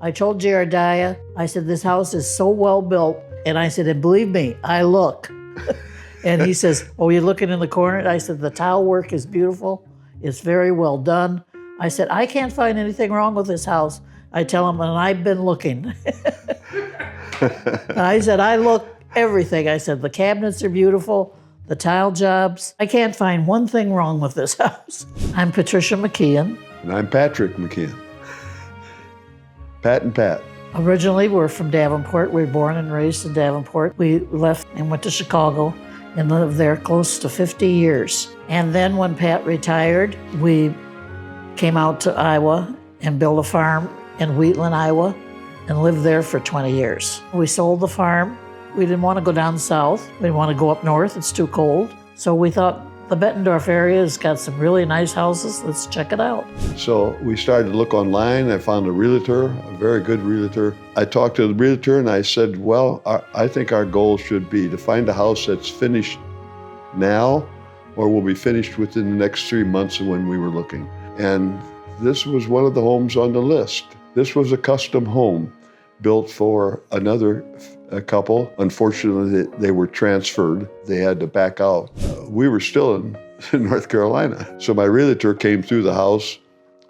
I told Jerediah, I said, this house is so well built. And I said, and believe me, I look. And he says, oh, you're looking in the corner? I said, the tile work is beautiful. It's very well done. I said, I can't find anything wrong with this house. I tell him, and I've been looking. I said, I look everything. I said, the cabinets are beautiful, the tile jobs. I can't find one thing wrong with this house. I'm Patricia McKeon. And I'm Patrick McKeon. Pat and Pat. Originally, we're from Davenport. We were born and raised in Davenport. We left and went to Chicago and lived there close to 50 years. And then when Pat retired, we came out to Iowa and built a farm in Wheatland, Iowa, and lived there for 20 years. We sold the farm. We didn't want to go down south. We didn't want to go up north. It's too cold. So we thought the Bettendorf area has got some really nice houses. Let's check it out. So we started to look online. I found a realtor, a very good realtor. I talked to the realtor and I said, well, I think our goal should be to find a house that's finished now or will be finished within the next 3 months of when we were looking. And this was one of the homes on the list. This was a custom home built for another couple. Unfortunately, they were transferred. They had to back out. We were still in North Carolina. So my realtor came through the house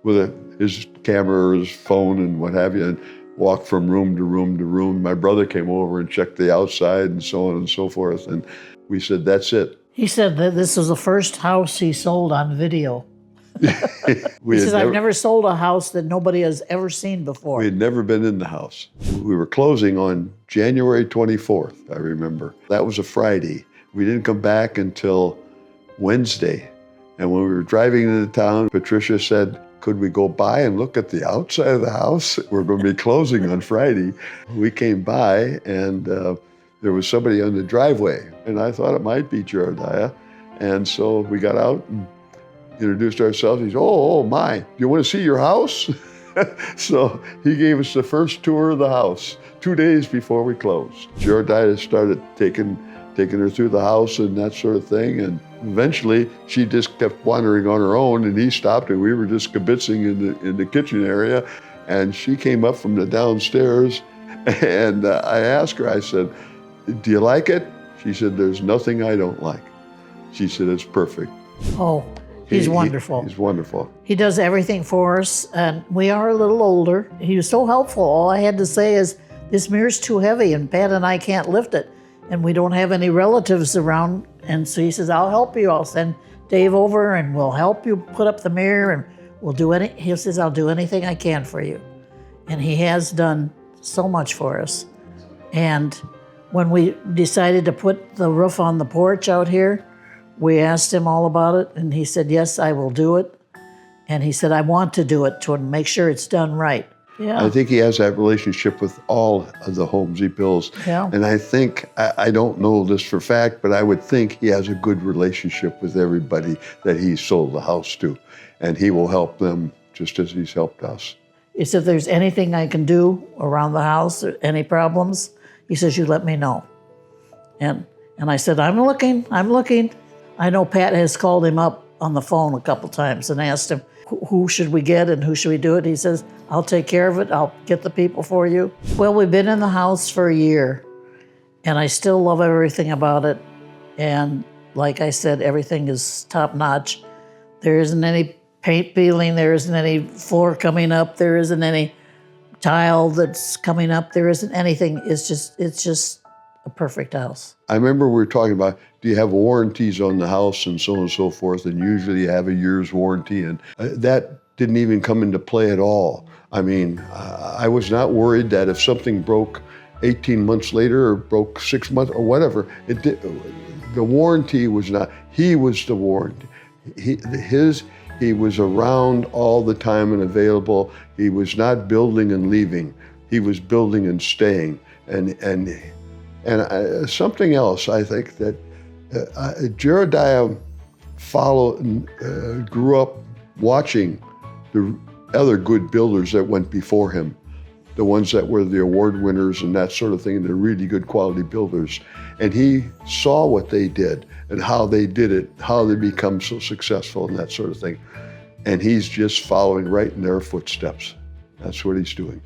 with his camera or his phone and what have you, and walked from room to room to room. My brother came over and checked the outside and so on and so forth. And we said, that's it. He said that this was the first house he sold on video. He says, I've never sold a house that nobody has ever seen before. We had never been in the house. We were closing on January 24th, I remember. That was a Friday. We didn't come back until Wednesday. And when we were driving into town, Patricia said, could we go by and look at the outside of the house? We're going to be closing on Friday. We came by and there was somebody on the driveway. And I thought it might be Jerediah. And so we got out and introduced ourselves. He said, oh my, you want to see your house? So he gave us the first tour of the house 2 days before we closed. Jerediah started taking her through the house and that sort of thing. And eventually she just kept wandering on her own and he stopped and we were just kibitzing in the kitchen area. And she came up from the downstairs and I asked her, I said, do you like it? She said, there's nothing I don't like. She said, it's perfect. Oh. He's wonderful. He's wonderful. He does everything for us, and we are a little older. He was so helpful. All I had to say is, this mirror's too heavy, and Pat and I can't lift it, and we don't have any relatives around. And so he says, I'll help you. I'll send Dave over, and we'll help you put up the mirror, and we'll do he says, I'll do anything I can for you. And he has done so much for us. And when we decided to put the roof on the porch out here, we asked him all about it, and he said, yes, I will do it. And he said, I want to do it to make sure it's done right. Yeah. I think he has that relationship with all of the homes he builds. Yeah. And I think, I don't know this for fact, but I would think he has a good relationship with everybody that he sold the house to. And he will help them just as he's helped us. He said, if there's anything I can do around the house, or any problems, he says, you let me know. And I said, I'm looking. I know Pat has called him up on the phone a couple times and asked him, who should we get and who should we do it? He says, I'll take care of it. I'll get the people for you. Well, we've been in the house for a year, and I still love everything about it. And like I said, everything is top notch. There isn't any paint peeling. There isn't any floor coming up. There isn't any tile that's coming up. There isn't anything. It's just a perfect house. I remember we were talking about, do you have warranties on the house and so on and so forth, and usually you have a year's warranty, and that didn't even come into play at all. I mean, I was not worried that if something broke 18 months later or broke 6 months or whatever, the warranty was not, he was the warranty. He was around all the time and available. He was not building and leaving. He was building and staying. And something else, I think that Jerediah grew up watching the other good builders that went before him, the ones that were the award winners and that sort of thing, and the really good quality builders. And he saw what they did and how they did it, how they become so successful and that sort of thing. And he's just following right in their footsteps. That's what he's doing.